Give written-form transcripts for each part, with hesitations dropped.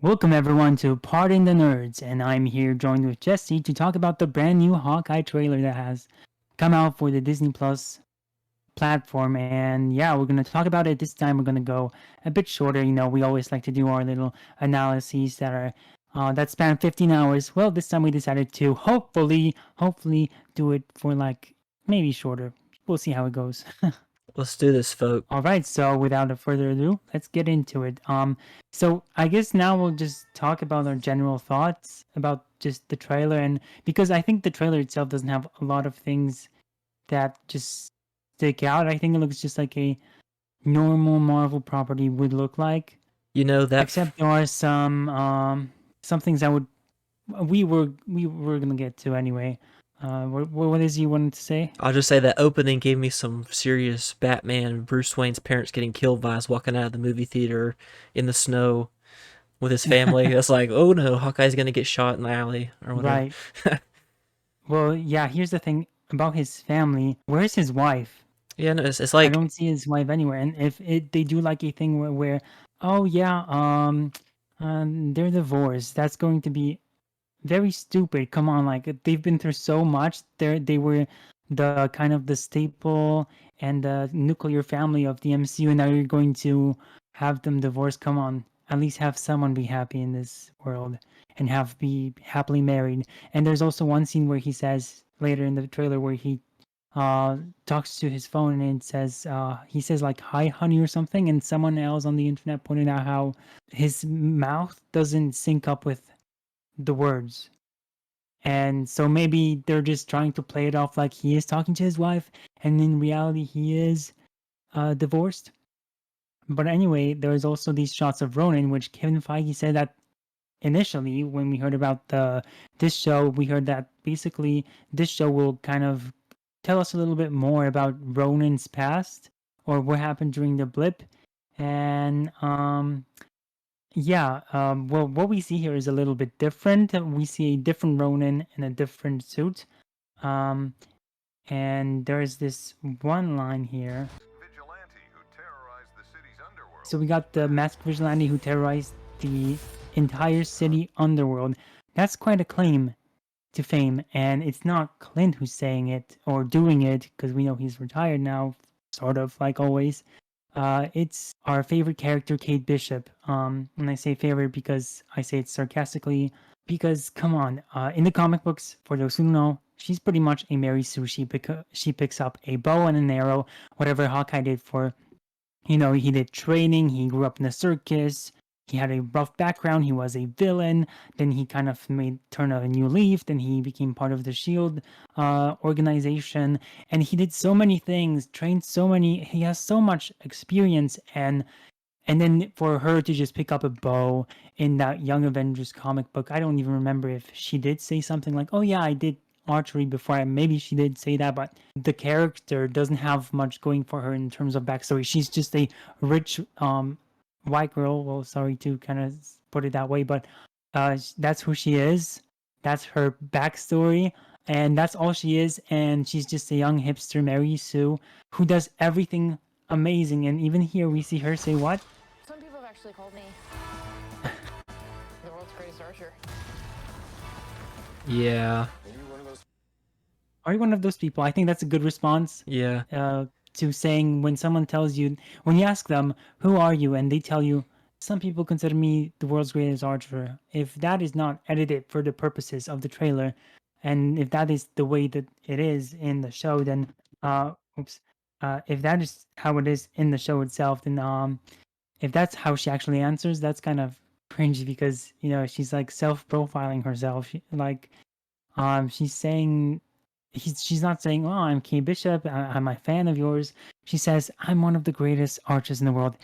Welcome everyone to Pardon the Nerds, and I'm here joined with Jesse to talk about the brand new Hawkeye trailer that has come out for the Disney Plus platform. And yeah, we're gonna talk about it this time. We're gonna go a bit shorter. We always like to do our little analyses that span 15 hours. Well, this time we decided to hopefully do it for like maybe shorter. We'll see how it goes. Let's do this, folk. All right, so without a further ado, let's get into it. So I guess now we'll just talk about our general thoughts about just the trailer, and because I think the trailer itself doesn't have a lot of things that just stick out. I think it looks just like a normal Marvel property would look like, You know that except there are some things that would we were gonna get to anyway. What is you wanted to say? I'll just say that opening gave me some serious Batman Bruce Wayne's parents getting killed vibes walking out of the movie theater in the snow with his family. That's like, oh no, Hawkeye's gonna get shot in the alley or whatever. Right. Well, yeah. Here's the thing about his family. Where's his wife? Yeah, no, it's I like don't see his wife anywhere. And if they do like a thing where oh yeah, they're divorced. That's going to be very stupid. Come on, like they've been through so much. They were the kind of the staple and the nuclear family of the MCU, and now you're going to have them divorced. Come on, at least have someone be happy in this world and have be happily married. And there's also one scene where he says later in the trailer where he uh talks to his phone and it says he says like hi honey or something, and someone else on the internet pointed out how his mouth doesn't sync up with the words. And so maybe they're just trying to play it off like he is talking to his wife, and in reality, he is divorced. But anyway, there's also these shots of Ronan, which Kevin Feige said that initially, when we heard about this show, we heard that basically this show will kind of tell us a little bit more about Ronan's past or what happened during the blip. And yeah, well, what we see here is a little bit different. We see a different Ronin in a different suit. Um, and there's this one line here. So we got the masked vigilante who terrorized the entire city underworld. That's quite a claim to fame, and it's not Clint who's saying it or doing it because we know he's retired now, sort of like always. It's our favorite character, Kate Bishop. And I say favorite because I say it sarcastically. Because come on, in the comic books, for those who don't know, she's pretty much a Mary Sue. She picks up a bow and an arrow, whatever Hawkeye did for. He did training. He grew up in the circus. He had a rough background. He was a villain. Then he kind of turn a new leaf. Then he became part of the Shield organization, and he did so many things. Trained so many. He has so much experience, and then for her to just pick up a bow in that Young Avengers comic book, I don't even remember if she did say something like, "Oh yeah, I did archery before." Maybe she did say that, but the character doesn't have much going for her in terms of backstory. She's just a rich white girl. Well, sorry to kind of put it that way, but that's who she is. That's her backstory, and that's all she is. And she's just a young hipster Mary Sue who does everything amazing. And even here, we see her say, "What? Some people have actually called me the world's greatest archer. yeah, Are you one of those people?" I think that's a good response yeah. to saying when someone tells you, when you ask them, "Who are you?" and they tell you, "Some people consider me the world's greatest archer." If that is not edited for the purposes of the trailer, and if that is the way that it is in the show, then oops, if that is how it is in the show itself, then if that's how she actually answers, that's kind of cringy because she's like self-profiling herself. She's saying she's not saying, "Oh, I'm Kate Bishop. I'm a fan of yours." She says, "I'm one of the greatest archers in the world,"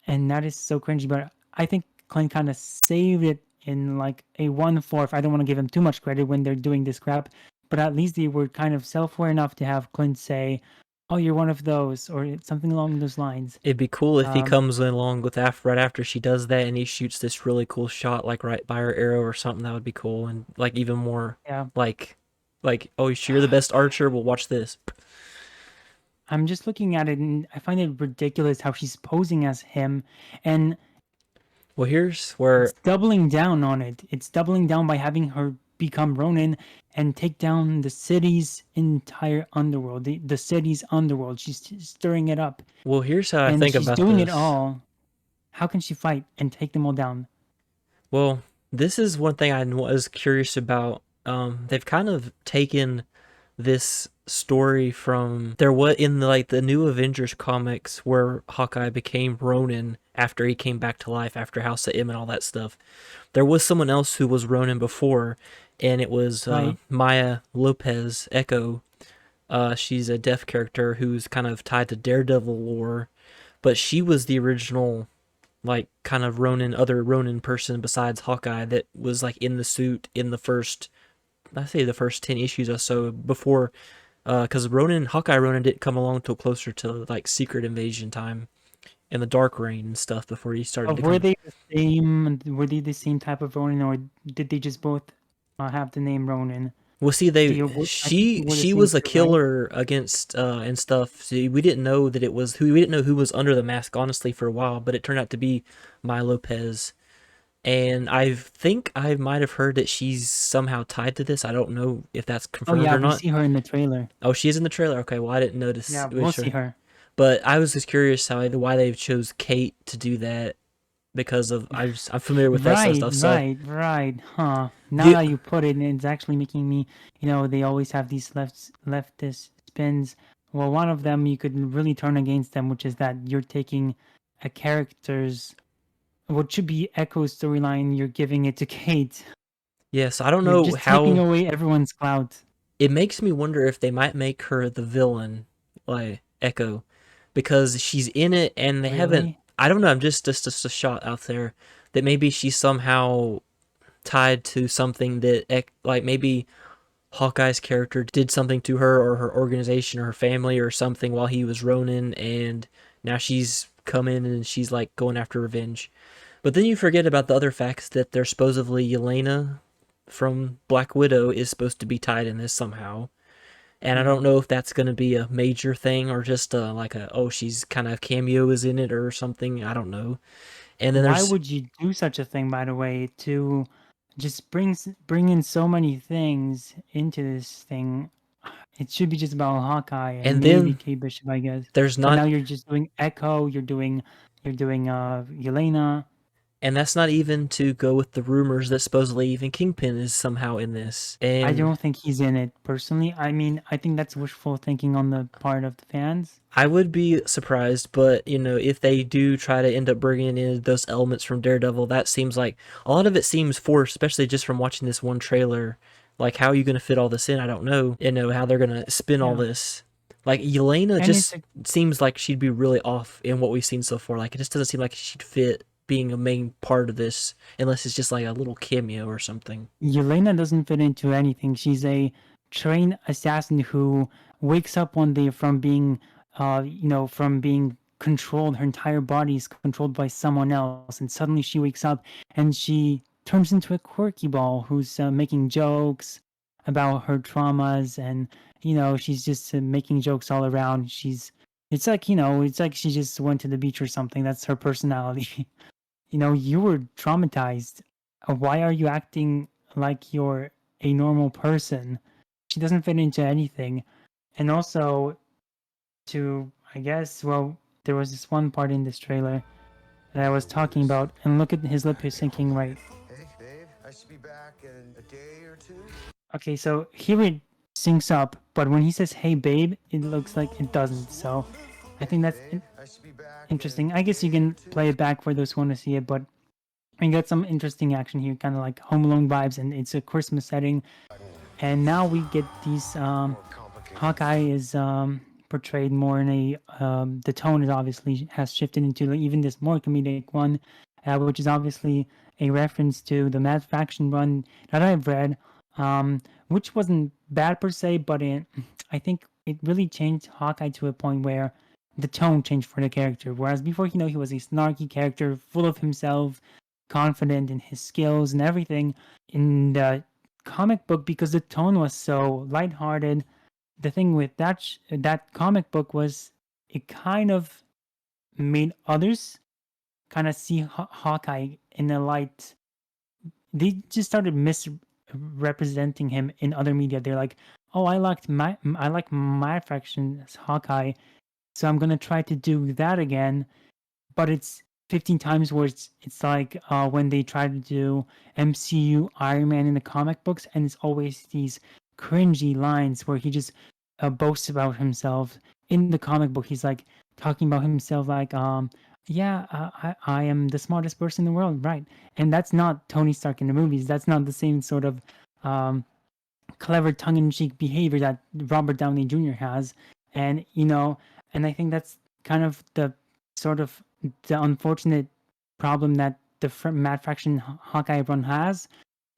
and that is so cringy. But I think Clint kind of saved it in like a 1/4. I don't want to give him too much credit when they're doing this crap, but at least they were kind of self-aware enough to have Clint say, "Oh, you're one of those," or something along those lines. It'd be cool if he Um, comes in along with right after she does that and he shoots this really cool shot like right by her arrow or something. That would be cool and like even more yeah. like oh, you're the best archer. Well, watch this. I'm just looking at it and I find it ridiculous how she's posing as him. And Well, here's where It's doubling down on it. It's doubling down by having her become Ronin and take down the city's entire underworld, the city's underworld. She's stirring it up, here's how I and think she's about doing it this. all. How can she fight and take them all down? Well, this is one thing I was curious about. They've kind of taken this story from there was in the new Avengers comics where Hawkeye became Ronin after he came back to life after House of M and all that stuff. There was someone else who was Ronin before, and it was Right? Maya Lopez Echo. She's a deaf character who's kind of tied to Daredevil lore, but she was the original like kind of other Ronin person besides Hawkeye that was like in the suit in the first, I say the first 10 issues or so before, because Hawkeye Ronin didn't come along till closer to like Secret Invasion time and the Dark Reign and stuff before he started to Were come. they the same? Were they the same type of Ronin, or did they just both have the name Ronin? Well, see, I think they were the she same was a crew, right? killer against and stuff. See, we didn't know that it was who we didn't know who was under the mask honestly for a while, but it turned out to be Maya Lopez. And I think I might have heard that she's somehow tied to this. I don't know if that's Oh confirmed yeah, or we not. see her in the trailer. Oh, she is in the trailer. Okay, well I didn't notice Yeah, we'll which see one. her. But I was just curious why they chose Kate to do that because of I'm familiar with that sort of Right, stuff. So right, right. Huh. Now do that you put it, it's actually making me, they always have these leftist spins. Well, one of them you could really turn against them, which is that you're taking a character's what should be Echo's storyline, you're giving it to Kate. yes, I don't You're know just taking how away everyone's clout. it makes me wonder if they might make her the villain, like Echo, because she's in it and they haven't. Really? I don't know. I'm just a shot out there that maybe she's somehow tied to something that like maybe Hawkeye's character did something to her or her organization or her family or something while he was Ronin, and now she's come in and she's like going after revenge. But then you forget about the other facts that there's supposedly Yelena from Black Widow is supposed to be tied in this somehow. And I Hmm. don't know if that's going to be a major thing or just like oh, she's kind of cameo is in it or something. I don't know. And then Why there's would you do such a thing, by the way, to just bring in so many things into this thing? It should be just about Hawkeye and and maybe then Kate Bishop, I guess. there's But now not you're just doing Echo. You're doing Yelena. and that's not even to go with the rumors that supposedly even Kingpin is somehow in this. I And don't think he's in it personally. I mean, I think that's wishful thinking on the part of the fans. I would be surprised, but if they do try to end up bringing in those elements from Daredevil, that seems like a lot of it seems forced, especially just from watching this one trailer. Like, how are you going to fit all this in? I don't know. How they're going to spin all Yeah, this. Like, Yelena and it's just seems like she'd be really off in what we've seen so far. Like, it just doesn't seem like she'd fit being a main part of this unless it's just like a little cameo or something. Yelena doesn't fit into anything. She's a trained assassin who wakes up one day from being controlled. Her entire body is controlled by someone else, and suddenly she wakes up and she turns into a quirky ball who's making jokes about her traumas, and she's just making jokes all around. It's like she just went to the beach or something. That's her personality. You were traumatized. Why are you acting like you're a normal person? She doesn't fit into anything. And also, I guess, well, there was this one part in this trailer that I was talking about, and look at his lip syncing right. Hey, babe, I should be back in a day or two. Okay, so here it syncs up, but when he says, hey, babe, it looks like it doesn't. So I think that's Babe, I should be back interesting. in I a guess you day can or two. play it back for those who want to see it, but we got some interesting action here, kind of like Home Alone vibes, and it's a Christmas setting. And now we get these. More complicated. Hawkeye is portrayed more in a. The tone is obviously has shifted into even this more comedic one, which is obviously a reference to the Mad Faction run that I've read, which wasn't bad per se, but I think it really changed Hawkeye to a point where the tone changed for the character. Whereas before, he was a snarky character, full of himself, confident in his skills and everything. In the comic book, because the tone was so lighthearted, the thing with that comic book was it kind of made others kind of see Hawkeye in a light. They just started misrepresenting him in other media. They're like, "Oh, I like my Faction's Hawkeye, so I'm gonna try to do that again." But it's 15 times worse. It's like when they try to do MCU Iron Man in the comic books, and it's always these cringy lines where he just boasts about himself. In the comic book, he's like talking about himself like, yeah, I am the smartest person in the world, right? And that's not Tony Stark in the movies. That's not the same sort of um, clever tongue-in-cheek behavior that Robert Downey Jr. has. And and I think that's kind of the sort of the unfortunate problem that the Mad Fraction Hawkeye run has,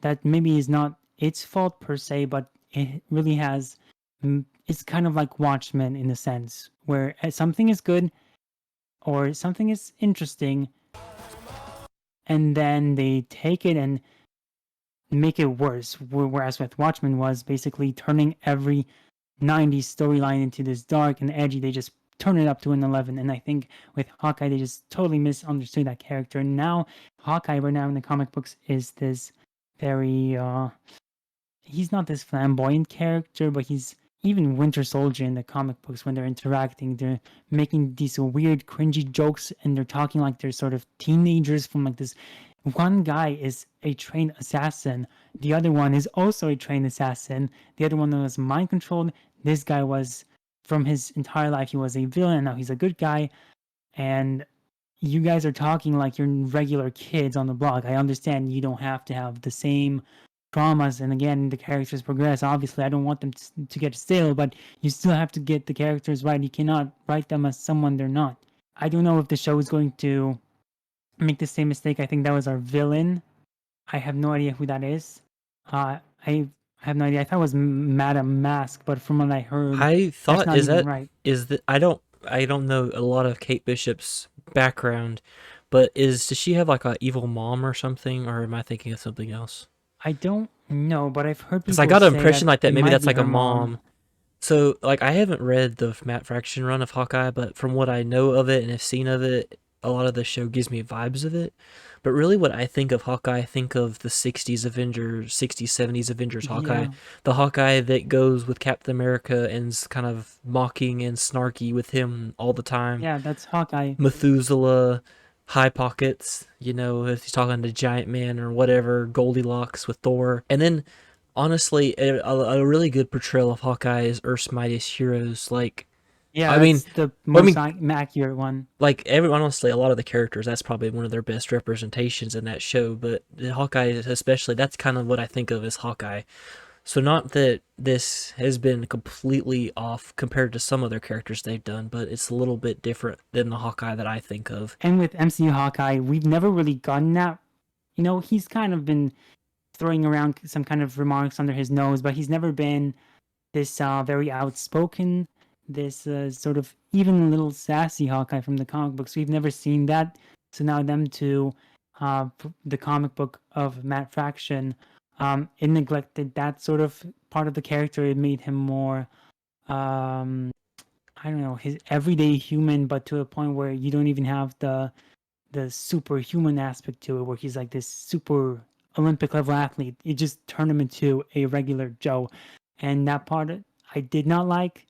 that maybe is not its fault per se, but it really has. It's kind of like Watchmen in a sense, where something is good or something is interesting, and then they take it and make it worse. Whereas with Watchmen was basically turning every 90s storyline into this dark and edgy. They just turn it up to an 11. And I think with Hawkeye, they just totally misunderstood that character. And now Hawkeye right now in the comic books is this very he's not this flamboyant character, but he's even Winter Soldier in the comic books. When they're interacting, they're making these weird cringy jokes, and they're talking like they're sort of teenagers from like this. One guy is a trained assassin, the other one is also a trained assassin, the other one was mind controlled. This guy was, from his entire life, he was a villain, and now he's a good guy. And you guys are talking like you're regular kids on the block. I understand you don't have to have the same traumas, and again, the characters progress. Obviously, I don't want them to get stale, but you still have to get the characters right. You cannot write them as someone they're not. I don't know if the show is going to make the same mistake. I think that was our villain. I have no idea who that is. I have no idea. I thought it was Madame Mask, but from what I heard, I that's thought not even right. is that I don't know a lot of Kate Bishop's background, but does she have like a evil mom or something, or am I thinking of something else? I don't know, but I've heard Because I people got an say impression that like that it maybe might that's be like a her mom. mom. So like I haven't read the Matt Fraction run of Hawkeye, but from what I know of it and have seen of it, a lot of the show gives me vibes of it. But really what I think of Hawkeye, I think of the 60s Avengers, 60s, 70s Avengers Hawkeye. Yeah, The Hawkeye that goes with Captain America and's kind of mocking and snarky with him all the time. yeah, that's Hawkeye. Methuselah, High Pockets, if he's talking to Giant Man or whatever, Goldilocks with Thor. And then, honestly, a really good portrayal of Hawkeye is Earth's Mightiest Heroes. Like, Yeah, I mean, that's the I most mean, accurate one. like, honestly, a lot of the characters, that's probably one of their best representations in that show. But Hawkeye, especially, that's kind of what I think of as Hawkeye. So not that this has been completely off compared to some other characters they've done, but it's a little bit different than the Hawkeye that I think of. And with MCU Hawkeye, we've never really gotten that. He's kind of been throwing around some kind of remarks under his nose, but he's never been this very outspoken, this sort of even a little sassy Hawkeye from the comic books. We've never seen that. So now them to the comic book of Matt Fraction, it neglected that sort of part of the character. It made him more, I don't know, his everyday human, but to a point where you don't even have the superhuman aspect to it, where he's like this super Olympic level athlete. It just turned him into a regular Joe, and that part I did not like,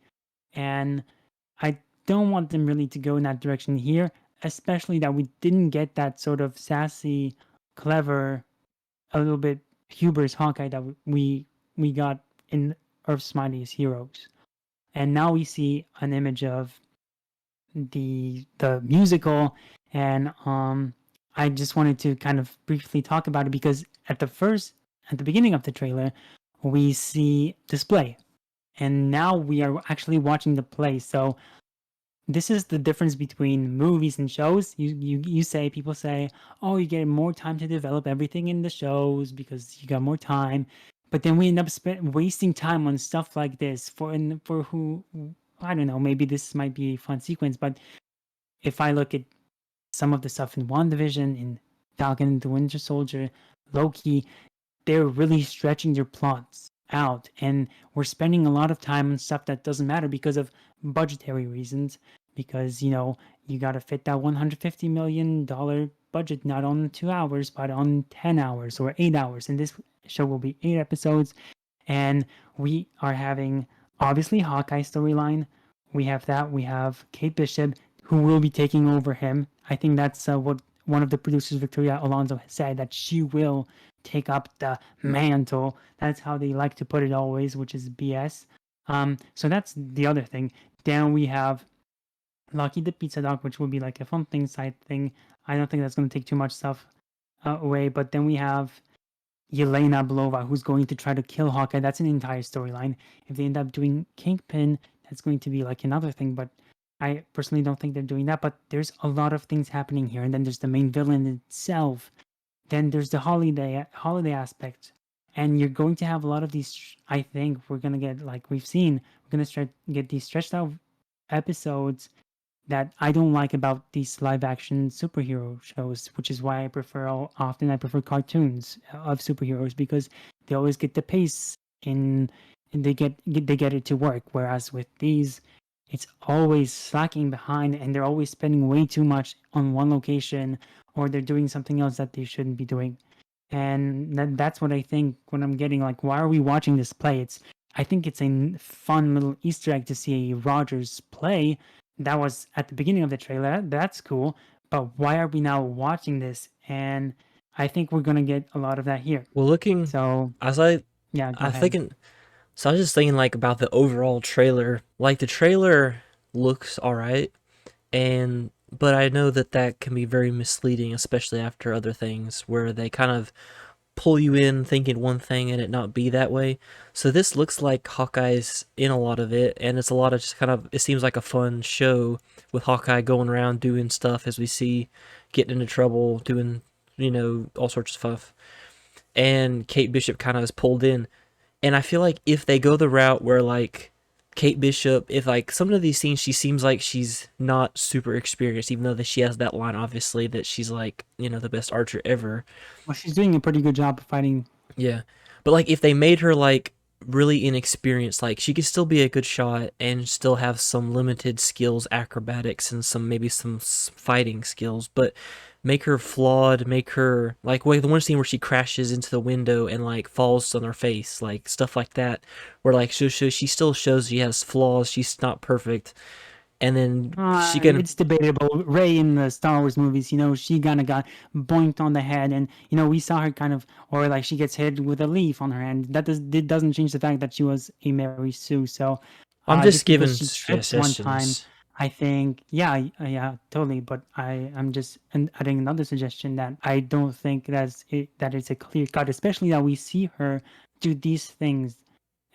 and I don't want them really to go in that direction here, especially that we didn't get that sort of sassy, clever, a little bit hubris Hawkeye that we got in Earth's Mightiest Heroes, and now we see an image of the musical, and I just wanted to kind of briefly talk about it because at the beginning of the trailer we see display, and now we are actually watching the play. So this is the difference between movies and shows. You say, people say, oh, you get more time to develop everything in the shows because you got more time, but then we end up wasting time on stuff like this for who, I don't know, maybe this might be a fun sequence, but if I look at some of the stuff in WandaVision, in Falcon and the Winter Soldier, Loki, they're really stretching their plots out, and we're spending a lot of time on stuff that doesn't matter because of budgetary reasons. Because you got to fit that $150 million budget not on 2 hours, but on 10 hours or 8 hours. And this show will be 8 episodes. And we are having, obviously, Hawkeye storyline. We have that. We have Kate Bishop, who will be taking over him. I think that's what one of the producers, Victoria Alonso, said, that she will take up the mantle. That's how they like to put it always, which is BS. So that's the other thing. Then we have Lucky the Pizza Dog, which will be like a fun thing, side thing. I don't think that's going to take too much stuff away. But then we have Yelena Belova, who's going to try to kill Hawkeye. That's an entire storyline. If they end up doing Kingpin, that's going to be like another thing. But I personally don't think they're doing that. But there's a lot of things happening here. And then there's the main villain itself. Then there's the holiday aspect. And you're going to have a lot of these. I think we're going to get, like we've seen, we're going to get these stretched out episodes that I don't like about these live action superhero shows, which is why I prefer cartoons of superheroes, because they always get the pace and they get it to work. Whereas with these, it's always slacking behind, and they're always spending way too much on one location, or they're doing something else that they shouldn't be doing. And that's what I think when I'm getting like, why are we watching this play? I think it's a fun little Easter egg to see a Rogers play. That was at the beginning of the trailer. That's cool. But why are we now watching this? And I think we're gonna get a lot of that here. Well, looking, So I was like, yeah, go I ahead. thinking, so I was just thinking like about the overall trailer. Like the trailer looks all right, but I know that can be very misleading, especially after other things where they kind of pull you in thinking one thing and it not be that way. So this looks like Hawkeye's in a lot of it, and it's a lot of just kind of, it seems like a fun show with Hawkeye going around doing stuff, as we see, getting into trouble, doing, all sorts of stuff. And Kate Bishop kind of is pulled in. And I feel like if they go the route where like Kate Bishop, if like some of these scenes she seems like she's not super experienced, even though that she has that line obviously that she's like, the best archer ever. Well, she's doing a pretty good job of fighting. Yeah. But like if they made her like really inexperienced, like she could still be a good shot and still have some limited skills, acrobatics, and maybe some fighting skills, but make her flawed, make her like the one scene where she crashes into the window and like falls on her face, like stuff like that, where like she still shows she has flaws, she's not perfect, and then she can. It's debatable. Rey in the Star Wars movies, she kind of got boinked on the head, and we saw her kind of, or like she gets hit with a leaf on her hand. It doesn't change the fact that she was a Mary Sue. So I'm just giving because she tripped one time, suggestions. I think, yeah, totally. But I'm just adding another suggestion that I don't think that it's a clear cut, especially that we see her do these things.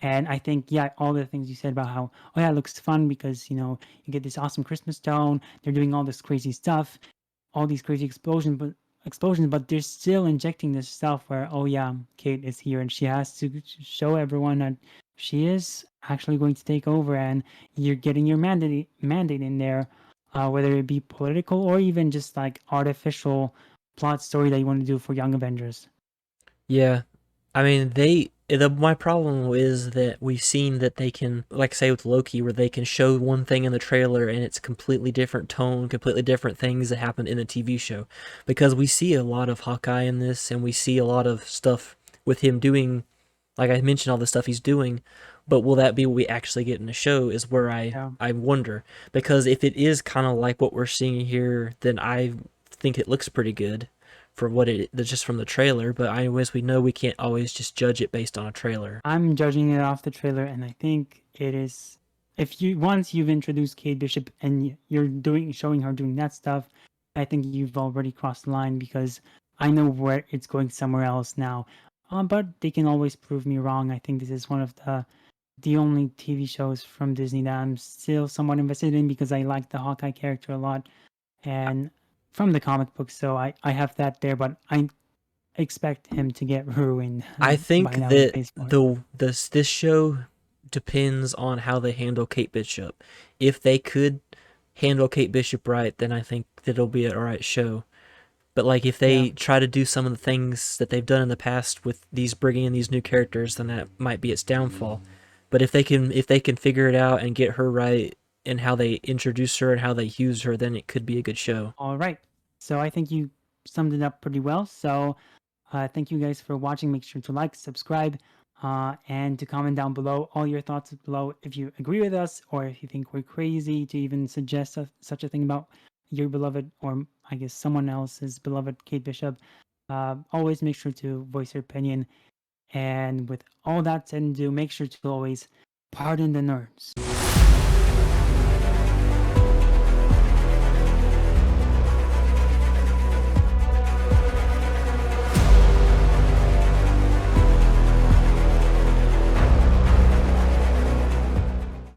And I think, yeah, all the things you said about how, oh yeah, it looks fun because, you get this awesome Christmas tone. They're doing all this crazy stuff, all these crazy explosions, but they're still injecting this stuff where, oh yeah, Kate is here and she has to show everyone that she is actually going to take over, and you're getting your mandate in there, whether it be political or even just like artificial plot story that you want to do for Young Avengers. Yeah, I mean my problem is that we've seen that they can, like say with Loki, where they can show one thing in the trailer and it's completely different tone, completely different things that happen in the TV show, because we see a lot of Hawkeye in this, and we see a lot of stuff with him doing, like I mentioned, all the stuff he's doing. But will that be what we actually get in the show is where I wonder, because if it is kind of like what we're seeing here, then I think it looks pretty good for what just from the trailer. But as we know, we can't always just judge it based on a trailer. I'm judging it off the trailer, and I think it is. Once you've introduced Kate Bishop and you're showing her doing that stuff, I think you've already crossed the line, because I know where it's going somewhere else now. But they can always prove me wrong. I think this is one of the only TV shows from Disney that I'm still somewhat invested in, because I like the Hawkeye character a lot, and from the comic book. So I have that there, but I expect him to get ruined. I think by now in that phase 4. this show depends on how they handle Kate Bishop. If they could handle Kate Bishop right, then I think that it'll be an alright show. But like if they try to do some of the things that they've done in the past with these bringing in these new characters, then that might be its downfall. But if they can figure it out and get her right and how they introduce her and how they use her, then it could be a good show. All right. So I think you summed it up pretty well. So thank you guys for watching. Make sure to like, subscribe, and to comment down below all your thoughts below if you agree with us or if you think we're crazy to even suggest such a thing about your beloved, or I guess someone else's beloved Kate Bishop. Always make sure to voice your opinion. And with all that said and do, make sure to always pardon the nerds.